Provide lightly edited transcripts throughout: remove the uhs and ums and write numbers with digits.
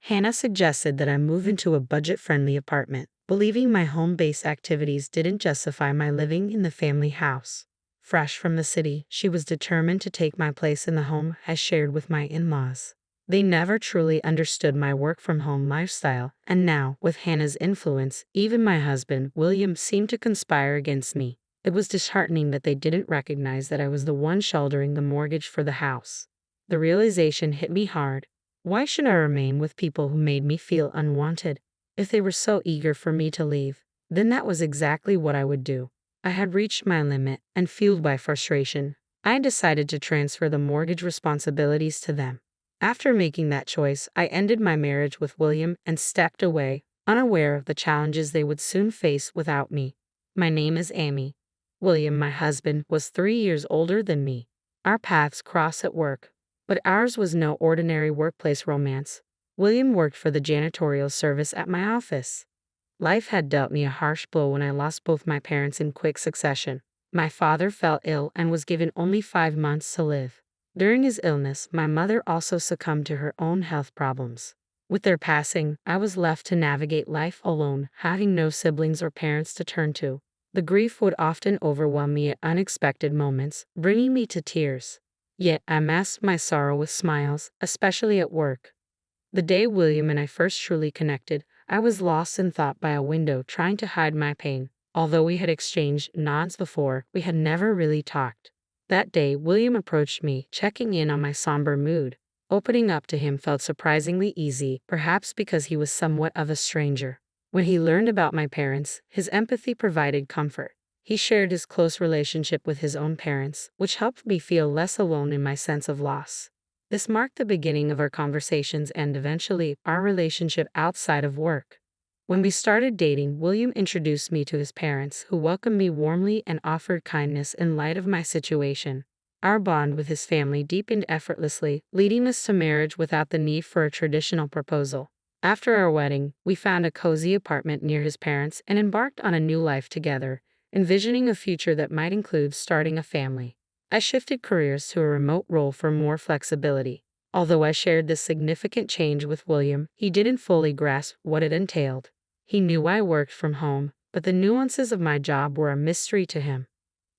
Hannah suggested that I move into a budget-friendly apartment, believing my home-based activities didn't justify my living in the family house. Fresh from the city, she was determined to take my place in the home I shared with my in-laws. They never truly understood my work-from-home lifestyle, and now, with Hannah's influence, even my husband, William, seemed to conspire against me. It was disheartening that they didn't recognize that I was the one shouldering the mortgage for the house. The realization hit me hard. Why should I remain with people who made me feel unwanted? If they were so eager for me to leave, then that was exactly what I would do. I had reached my limit, and fueled by frustration, I decided to transfer the mortgage responsibilities to them. After making that choice, I ended my marriage with William and stepped away, unaware of the challenges they would soon face without me. My name is Amy. William, my husband, was 3 years older than me. Our paths crossed at work, but ours was no ordinary workplace romance. William worked for the janitorial service at my office. Life had dealt me a harsh blow when I lost both my parents in quick succession. My father fell ill and was given only 5 months to live. During his illness, my mother also succumbed to her own health problems. With their passing, I was left to navigate life alone, having no siblings or parents to turn to. The grief would often overwhelm me at unexpected moments, bringing me to tears. Yet I masked my sorrow with smiles, especially at work. The day William and I first truly connected, I was lost in thought by a window trying to hide my pain. Although we had exchanged nods before, we had never really talked. That day, William approached me, checking in on my somber mood. Opening up to him felt surprisingly easy, perhaps because he was somewhat of a stranger. When he learned about my parents, his empathy provided comfort. He shared his close relationship with his own parents, which helped me feel less alone in my sense of loss. This marked the beginning of our conversations and eventually our relationship outside of work. When we started dating, William introduced me to his parents, who welcomed me warmly and offered kindness in light of my situation. Our bond with his family deepened effortlessly, leading us to marriage without the need for a traditional proposal. After our wedding, we found a cozy apartment near his parents and embarked on a new life together, envisioning a future that might include starting a family. I shifted careers to a remote role for more flexibility. Although I shared this significant change with William, he didn't fully grasp what it entailed. He knew I worked from home, but the nuances of my job were a mystery to him.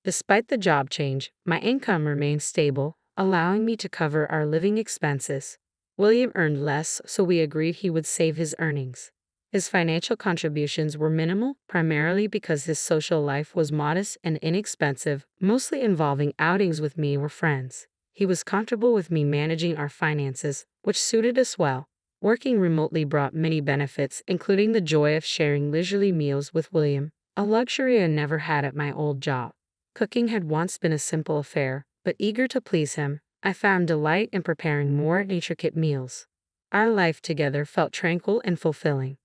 Despite the job change, my income remained stable, allowing me to cover our living expenses. William earned less, so we agreed he would save his earnings. His financial contributions were minimal, primarily because his social life was modest and inexpensive, mostly involving outings with me or friends. He was comfortable with me managing our finances, which suited us well. Working remotely brought many benefits, including the joy of sharing leisurely meals with William, a luxury I never had at my old job. Cooking had once been a simple affair, but eager to please him, I found delight in preparing more intricate meals. Our life together felt tranquil and fulfilling.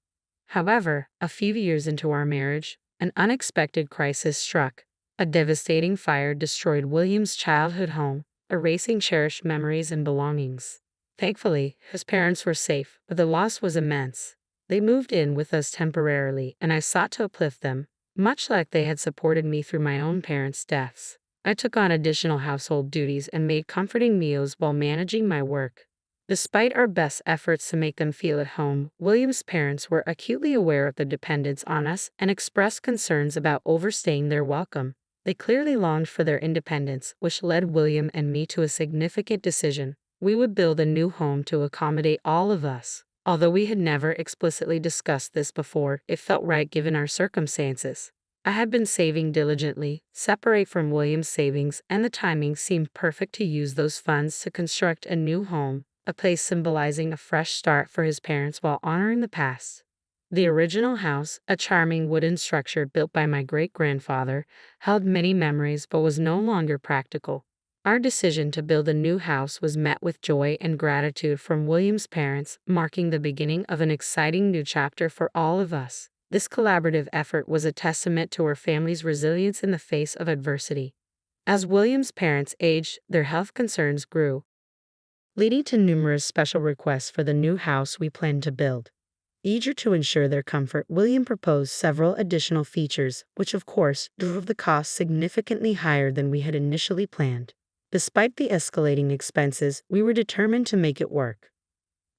However, a few years into our marriage, an unexpected crisis struck. A devastating fire destroyed William's childhood home, erasing cherished memories and belongings. Thankfully, his parents were safe, but the loss was immense. They moved in with us temporarily, and I sought to uplift them, much like they had supported me through my own parents' deaths. I took on additional household duties and made comforting meals while managing my work. Despite our best efforts to make them feel at home, William's parents were acutely aware of the dependence on us and expressed concerns about overstaying their welcome. They clearly longed for their independence, which led William and me to a significant decision. We would build a new home to accommodate all of us. Although we had never explicitly discussed this before, it felt right given our circumstances. I had been saving diligently, separate from William's savings, and the timing seemed perfect to use those funds to construct a new home, a place symbolizing a fresh start for his parents while honoring the past. The original house, a charming wooden structure built by my great-grandfather, held many memories but was no longer practical. Our decision to build a new house was met with joy and gratitude from William's parents, marking the beginning of an exciting new chapter for all of us. This collaborative effort was a testament to our family's resilience in the face of adversity. As William's parents aged, their health concerns grew, leading to numerous special requests for the new house we planned to build. Eager to ensure their comfort, William proposed several additional features, which of course drove the cost significantly higher than we had initially planned. Despite the escalating expenses, we were determined to make it work.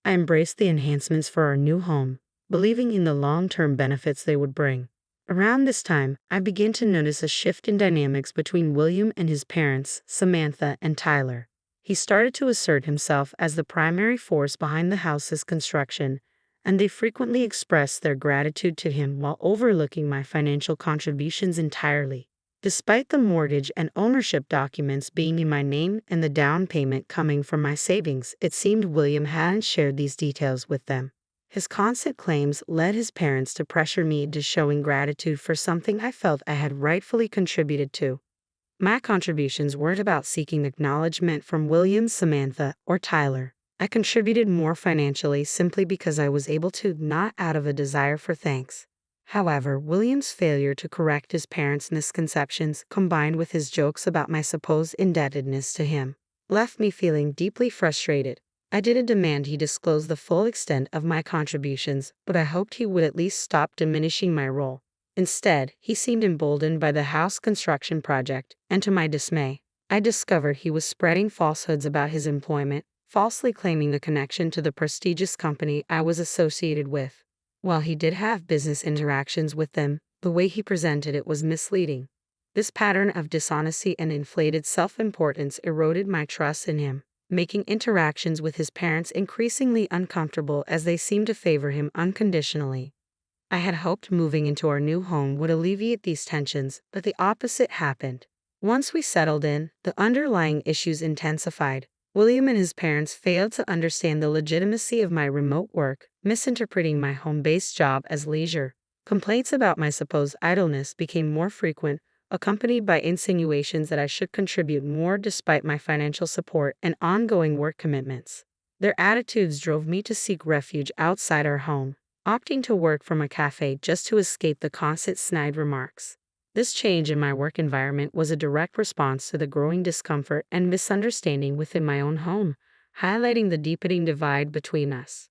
I embraced the enhancements for our new home, believing in the long-term benefits they would bring. Around this time, I began to notice a shift in dynamics between William and his parents, Samantha and Tyler. He started to assert himself as the primary force behind the house's construction, and they frequently expressed their gratitude to him while overlooking my financial contributions entirely. Despite the mortgage and ownership documents being in my name and the down payment coming from my savings, it seemed William hadn't shared these details with them. His constant claims led his parents to pressure me into showing gratitude for something I felt I had rightfully contributed to. My contributions weren't about seeking acknowledgement from William, Samantha, or Tyler. I contributed more financially simply because I was able to, not out of a desire for thanks. However, William's failure to correct his parents' misconceptions, combined with his jokes about my supposed indebtedness to him, left me feeling deeply frustrated. I didn't demand he disclose the full extent of my contributions, but I hoped he would at least stop diminishing my role. Instead, he seemed emboldened by the house construction project, and to my dismay, I discovered he was spreading falsehoods about his employment, falsely claiming a connection to the prestigious company I was associated with. While he did have business interactions with them, the way he presented it was misleading. This pattern of dishonesty and inflated self-importance eroded my trust in him, making interactions with his parents increasingly uncomfortable as they seemed to favor him unconditionally. I had hoped moving into our new home would alleviate these tensions, but the opposite happened. Once we settled in, the underlying issues intensified. William and his parents failed to understand the legitimacy of my remote work, misinterpreting my home-based job as leisure. Complaints about my supposed idleness became more frequent, accompanied by insinuations that I should contribute more despite my financial support and ongoing work commitments. Their attitudes drove me to seek refuge outside our home, opting to work from a cafe just to escape the constant snide remarks. This change in my work environment was a direct response to the growing discomfort and misunderstanding within my own home, highlighting the deepening divide between us.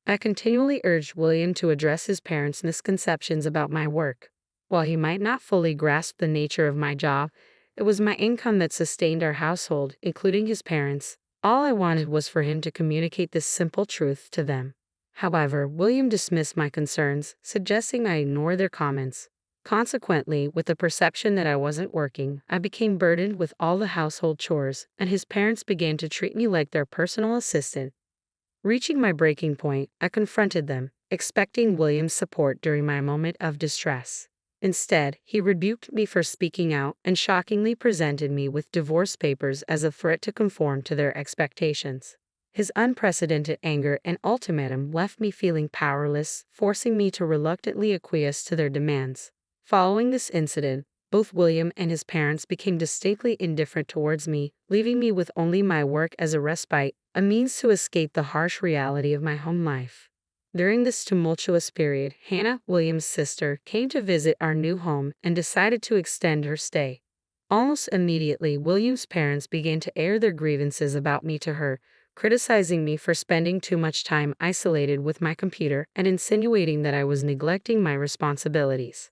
I continually urged William to address his parents' misconceptions about my work. While he might not fully grasp the nature of my job, it was my income that sustained our household, including his parents. All I wanted was for him to communicate this simple truth to them. However, William dismissed my concerns, suggesting I ignore their comments. Consequently, with the perception that I wasn't working, I became burdened with all the household chores, and his parents began to treat me like their personal assistant. Reaching my breaking point, I confronted them, expecting William's support during my moment of distress. Instead, he rebuked me for speaking out and shockingly presented me with divorce papers as a threat to conform to their expectations. His unprecedented anger and ultimatum left me feeling powerless, forcing me to reluctantly acquiesce to their demands. Following this incident, both William and his parents became distinctly indifferent towards me, leaving me with only my work as a respite, a means to escape the harsh reality of my home life. During this tumultuous period, Hannah, William's sister, came to visit our new home and decided to extend her stay. Almost immediately, William's parents began to air their grievances about me to her, criticizing me for spending too much time isolated with my computer and insinuating that I was neglecting my responsibilities.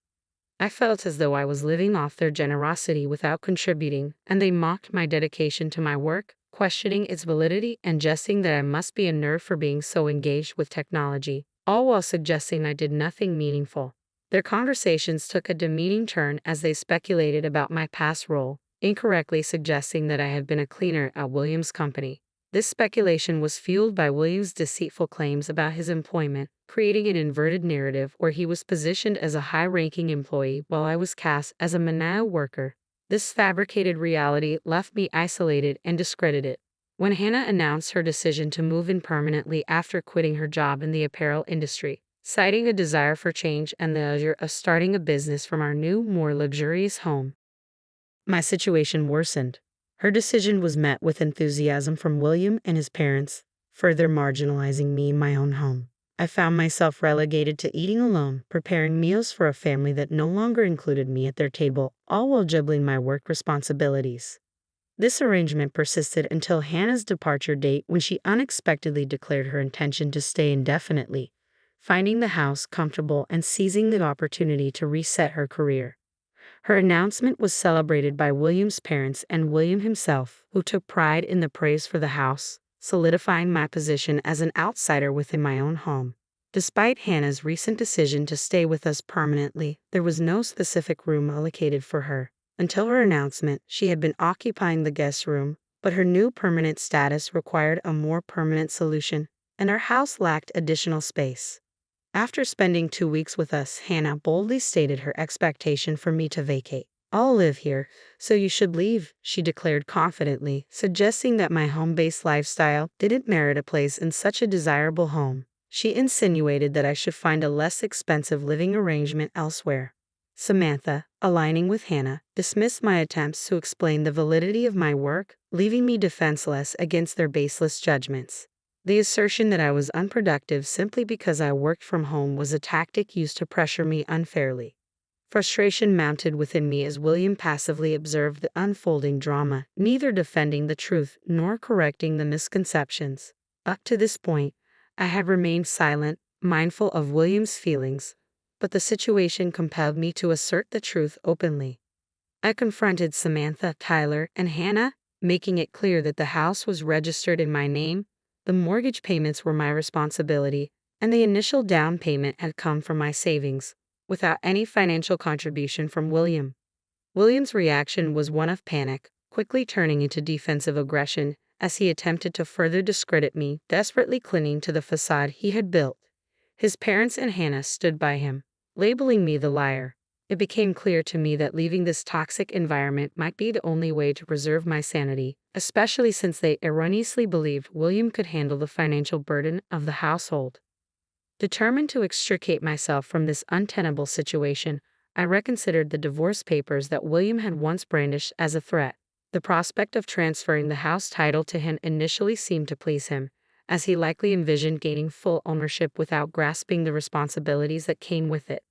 I felt as though I was living off their generosity without contributing, and they mocked my dedication to my work, questioning its validity and jesting that I must be a nerd for being so engaged with technology, all while suggesting I did nothing meaningful. Their conversations took a demeaning turn as they speculated about my past role, incorrectly suggesting that I had been a cleaner at Williams' company. This speculation was fueled by Williams' deceitful claims about his employment, creating an inverted narrative where he was positioned as a high-ranking employee while I was cast as a menial worker. This fabricated reality left me isolated and discredited. When Hannah announced her decision to move in permanently after quitting her job in the apparel industry, citing a desire for change and the allure of starting a business from our new, more luxurious home, my situation worsened. Her decision was met with enthusiasm from William and his parents, further marginalizing me in my own home. I found myself relegated to eating alone, preparing meals for a family that no longer included me at their table, all while juggling my work responsibilities. This arrangement persisted until Hannah's departure date when she unexpectedly declared her intention to stay indefinitely, finding the house comfortable and seizing the opportunity to reset her career. Her announcement was celebrated by William's parents and William himself, who took pride in the praise for the house. solidifying my position as an outsider within my own home. Despite Hannah's recent decision to stay with us permanently, there was no specific room allocated for her. Until her announcement, she had been occupying the guest room, but her new permanent status required a more permanent solution, and our house lacked additional space. After spending 2 weeks with us, Hannah boldly stated her expectation for me to vacate. "I'll live here, so you should leave," she declared confidently, suggesting that my home-based lifestyle didn't merit a place in such a desirable home. She insinuated that I should find a less expensive living arrangement elsewhere. Samantha, aligning with Hannah, dismissed my attempts to explain the validity of my work, leaving me defenseless against their baseless judgments. The assertion that I was unproductive simply because I worked from home was a tactic used to pressure me unfairly. Frustration mounted within me as William passively observed the unfolding drama, neither defending the truth nor correcting the misconceptions. Up to this point, I had remained silent, mindful of William's feelings, but the situation compelled me to assert the truth openly. I confronted Samantha, Tyler, and Hannah, making it clear that the house was registered in my name, the mortgage payments were my responsibility, and the initial down payment had come from my savings, without any financial contribution from William. William's reaction was one of panic, quickly turning into defensive aggression as he attempted to further discredit me, desperately clinging to the facade he had built. His parents and Hannah stood by him, labeling me the liar. It became clear to me that leaving this toxic environment might be the only way to preserve my sanity, especially since they erroneously believed William could handle the financial burden of the household. Determined to extricate myself from this untenable situation, I reconsidered the divorce papers that William had once brandished as a threat. The prospect of transferring the house title to him initially seemed to please him, as he likely envisioned gaining full ownership without grasping the responsibilities that came with it.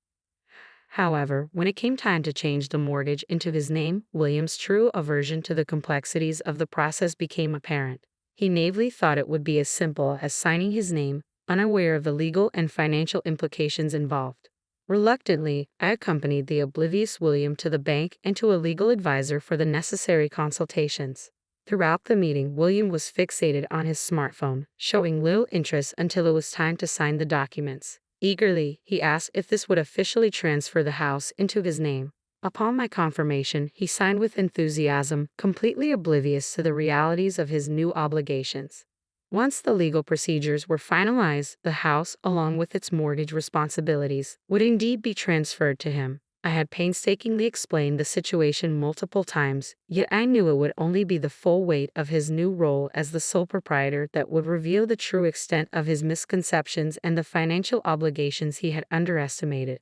However, when it came time to change the mortgage into his name, William's true aversion to the complexities of the process became apparent. He naively thought it would be as simple as signing his name, unaware of the legal and financial implications involved. Reluctantly, I accompanied the oblivious William to the bank and to a legal advisor for the necessary consultations. Throughout the meeting, William was fixated on his smartphone, showing little interest until it was time to sign the documents. Eagerly, he asked if this would officially transfer the house into his name. Upon my confirmation, he signed with enthusiasm, completely oblivious to the realities of his new obligations. Once the legal procedures were finalized, the house, along with its mortgage responsibilities, would indeed be transferred to him. I had painstakingly explained the situation multiple times, yet I knew it would only be the full weight of his new role as the sole proprietor that would reveal the true extent of his misconceptions and the financial obligations he had underestimated.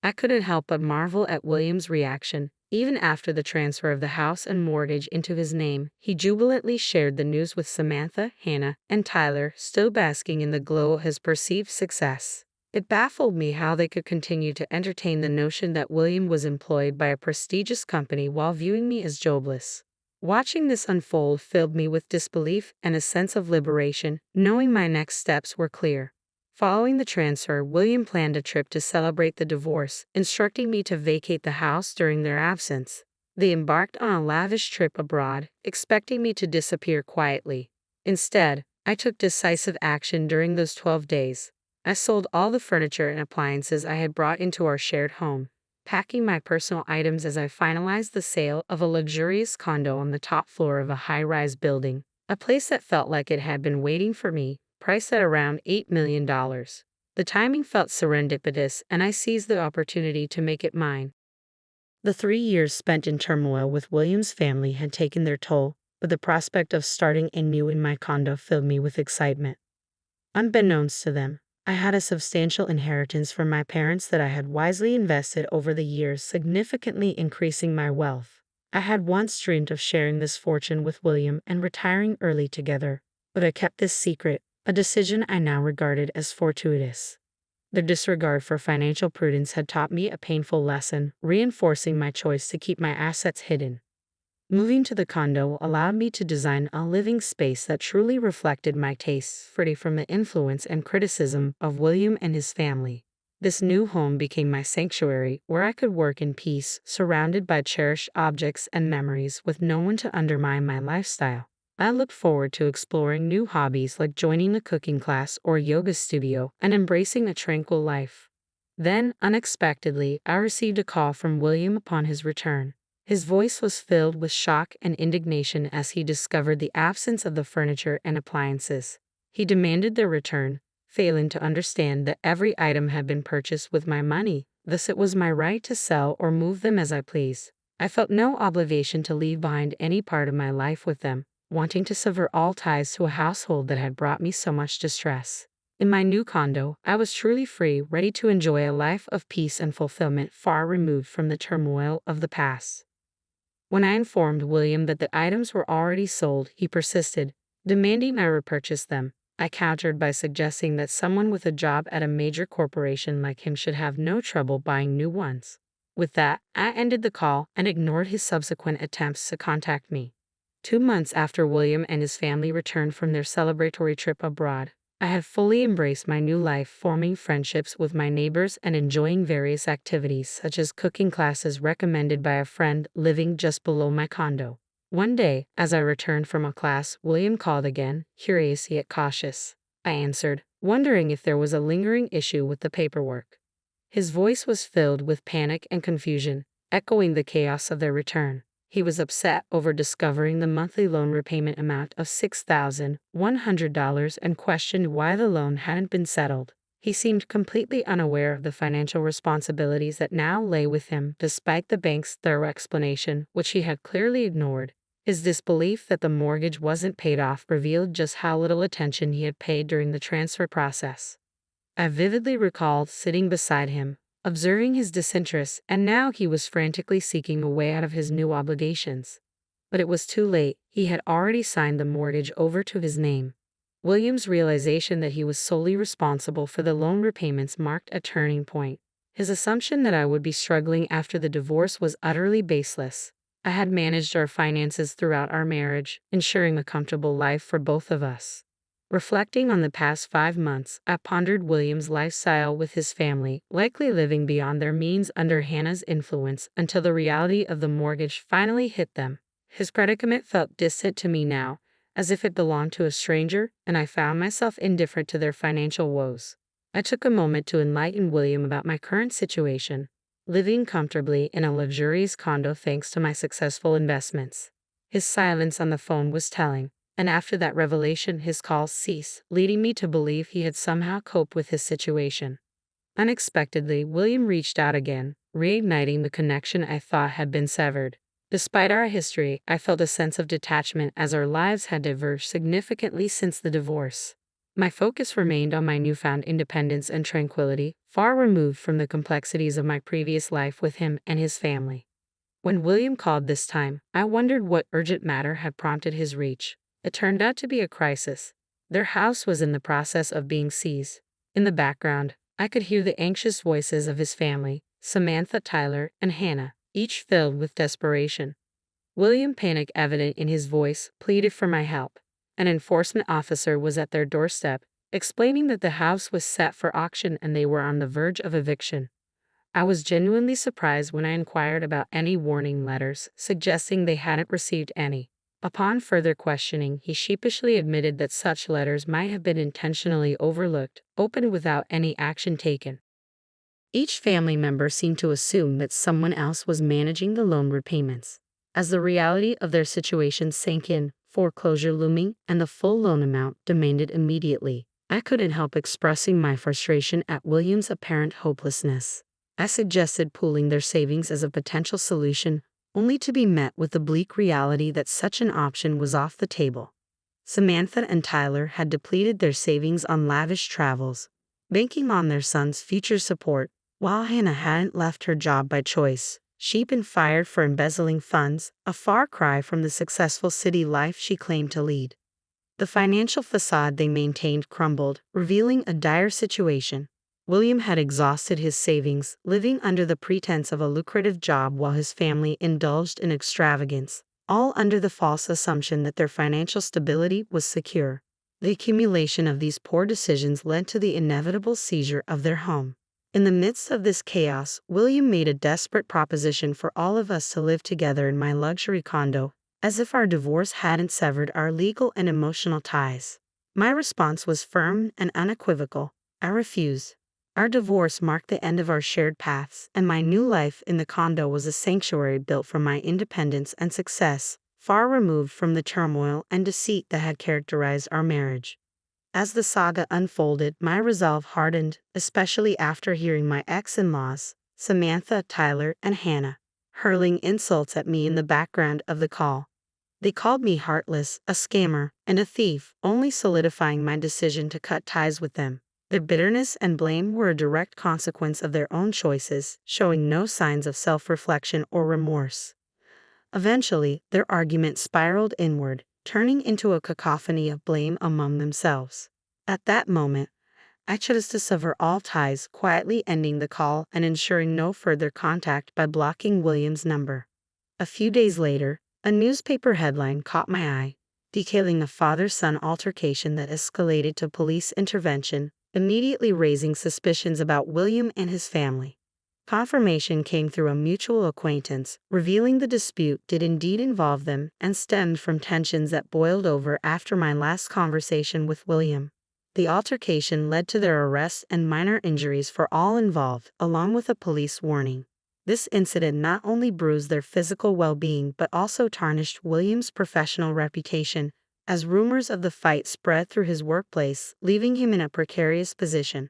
I couldn't help but marvel at William's reaction. Even after the transfer of the house and mortgage into his name, he jubilantly shared the news with Samantha, Hannah, and Tyler, still basking in the glow of his perceived success. It baffled me how they could continue to entertain the notion that William was employed by a prestigious company while viewing me as jobless. Watching this unfold filled me with disbelief and a sense of liberation, knowing my next steps were clear. Following the transfer, William planned a trip to celebrate the divorce, instructing me to vacate the house during their absence. They embarked on a lavish trip abroad, expecting me to disappear quietly. Instead, I took decisive action during those 12 days. I sold all the furniture and appliances I had brought into our shared home, packing my personal items as I finalized the sale of a luxurious condo on the top floor of a high-rise building, a place that felt like it had been waiting for me, priced at around $8 million. The timing felt serendipitous, and I seized the opportunity to make it mine. The 3 years spent in turmoil with William's family had taken their toll, but the prospect of starting anew in my condo filled me with excitement. Unbeknownst to them, I had a substantial inheritance from my parents that I had wisely invested over the years, significantly increasing my wealth. I had once dreamed of sharing this fortune with William and retiring early together, but I kept this secret, a decision I now regarded as fortuitous. Their disregard for financial prudence had taught me a painful lesson, reinforcing my choice to keep my assets hidden. Moving to the condo allowed me to design a living space that truly reflected my tastes, free from the influence and criticism of William and his family. This new home became my sanctuary, where I could work in peace, surrounded by cherished objects and memories with no one to undermine my lifestyle. I looked forward to exploring new hobbies like joining a cooking class or yoga studio and embracing a tranquil life. Then, unexpectedly, I received a call from William upon his return. His voice was filled with shock and indignation as he discovered the absence of the furniture and appliances. He demanded their return, failing to understand that every item had been purchased with my money, thus it was my right to sell or move them as I pleased. I felt no obligation to leave behind any part of my life with them, wanting to sever all ties to a household that had brought me so much distress. In my new condo, I was truly free, ready to enjoy a life of peace and fulfillment far removed from the turmoil of the past. When I informed William that the items were already sold, he persisted, demanding I repurchase them. I countered by suggesting that someone with a job at a major corporation like him should have no trouble buying new ones. With that, I ended the call and ignored his subsequent attempts to contact me. 2 months after William and his family returned from their celebratory trip abroad, I had fully embraced my new life, forming friendships with my neighbors and enjoying various activities such as cooking classes recommended by a friend living just below my condo. One day, as I returned from a class, William called again, curious yet cautious. I answered, wondering if there was a lingering issue with the paperwork. His voice was filled with panic and confusion, echoing the chaos of their return. He was upset over discovering the monthly loan repayment amount of $6,100 and questioned why the loan hadn't been settled. He seemed completely unaware of the financial responsibilities that now lay with him, despite the bank's thorough explanation, which he had clearly ignored. His disbelief that the mortgage wasn't paid off revealed just how little attention he had paid during the transfer process. I vividly recalled sitting beside him, observing his disinterest, and now he was frantically seeking a way out of his new obligations. But it was too late. He had already signed the mortgage over to his name. William's realization that he was solely responsible for the loan repayments marked a turning point. His assumption that I would be struggling after the divorce was utterly baseless. I had managed our finances throughout our marriage, ensuring a comfortable life for both of us. Reflecting on the past 5 months, I pondered William's lifestyle with his family, likely living beyond their means under Hannah's influence until the reality of the mortgage finally hit them. His predicament felt distant to me now, as if it belonged to a stranger, and I found myself indifferent to their financial woes. I took a moment to enlighten William about my current situation, living comfortably in a luxurious condo thanks to my successful investments. His silence on the phone was telling, and after that revelation his calls ceased, leading me to believe he had somehow coped with his situation. Unexpectedly, William reached out again, reigniting the connection I thought had been severed. Despite our history, I felt a sense of detachment as our lives had diverged significantly since the divorce. My focus remained on my newfound independence and tranquility, far removed from the complexities of my previous life with him and his family. When William called this time, I wondered what urgent matter had prompted his reach. It turned out to be a crisis. Their house was in the process of being seized. In the background, I could hear the anxious voices of his family, Samantha, Tyler, and Hannah, each filled with desperation. William, panic evident in his voice, pleaded for my help. An enforcement officer was at their doorstep, explaining that the house was set for auction and they were on the verge of eviction. I was genuinely surprised when I inquired about any warning letters, suggesting they hadn't received any. Upon further questioning, he sheepishly admitted that such letters might have been intentionally overlooked, opened without any action taken. Each family member seemed to assume that someone else was managing the loan repayments. As the reality of their situation sank in, foreclosure looming, and the full loan amount demanded immediately, I couldn't help expressing my frustration at William's apparent hopelessness. I suggested pooling their savings as a potential solution, only to be met with the bleak reality that such an option was off the table. Samantha and Tyler had depleted their savings on lavish travels, banking on their son's future support, while Hannah hadn't left her job by choice. She'd been fired for embezzling funds, a far cry from the successful city life she claimed to lead. The financial facade they maintained crumbled, revealing a dire situation. William had exhausted his savings, living under the pretense of a lucrative job while his family indulged in extravagance, all under the false assumption that their financial stability was secure. The accumulation of these poor decisions led to the inevitable seizure of their home. In the midst of this chaos, William made a desperate proposition for all of us to live together in my luxury condo, as if our divorce hadn't severed our legal and emotional ties. My response was firm and unequivocal. I refuse. Our divorce marked the end of our shared paths, and my new life in the condo was a sanctuary built for my independence and success, far removed from the turmoil and deceit that had characterized our marriage. As the saga unfolded, my resolve hardened, especially after hearing my ex-in-laws, Samantha, Tyler, and Hannah, hurling insults at me in the background of the call. They called me heartless, a scammer, and a thief, only solidifying my decision to cut ties with them. Their bitterness and blame were a direct consequence of their own choices, showing no signs of self-reflection or remorse. Eventually, their argument spiraled inward, turning into a cacophony of blame among themselves. At that moment, I chose to sever all ties, quietly ending the call and ensuring no further contact by blocking William's number. A few days later, a newspaper headline caught my eye, detailing a father-son altercation that escalated to police intervention, immediately raising suspicions about William and his family. Confirmation came through a mutual acquaintance, revealing the dispute did indeed involve them and stemmed from tensions that boiled over after my last conversation with William. The altercation led to their arrest and minor injuries for all involved, along with a police warning. This incident not only bruised their physical well-being but also tarnished William's professional reputation, as rumors of the fight spread through his workplace, leaving him in a precarious position.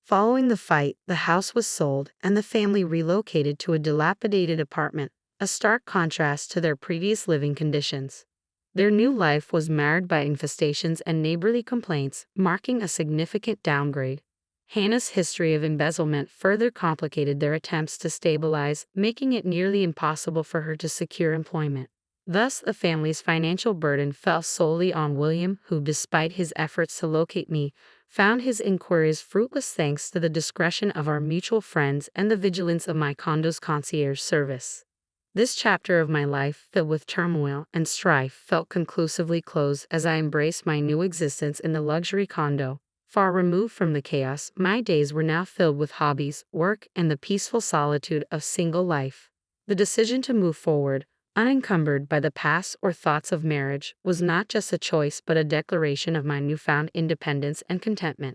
Following the fight, the house was sold and the family relocated to a dilapidated apartment, a stark contrast to their previous living conditions. Their new life was marred by infestations and neighborly complaints, marking a significant downgrade. Hannah's history of embezzlement further complicated their attempts to stabilize, making it nearly impossible for her to secure employment. Thus, the family's financial burden fell solely on William, who, despite his efforts to locate me, found his inquiries fruitless thanks to the discretion of our mutual friends and the vigilance of my condo's concierge service. This chapter of my life, filled with turmoil and strife, felt conclusively closed as I embraced my new existence in the luxury condo. Far removed from the chaos, my days were now filled with hobbies, work, and the peaceful solitude of single life. The decision to move forward, unencumbered by the past or thoughts of marriage, was not just a choice but a declaration of my newfound independence and contentment.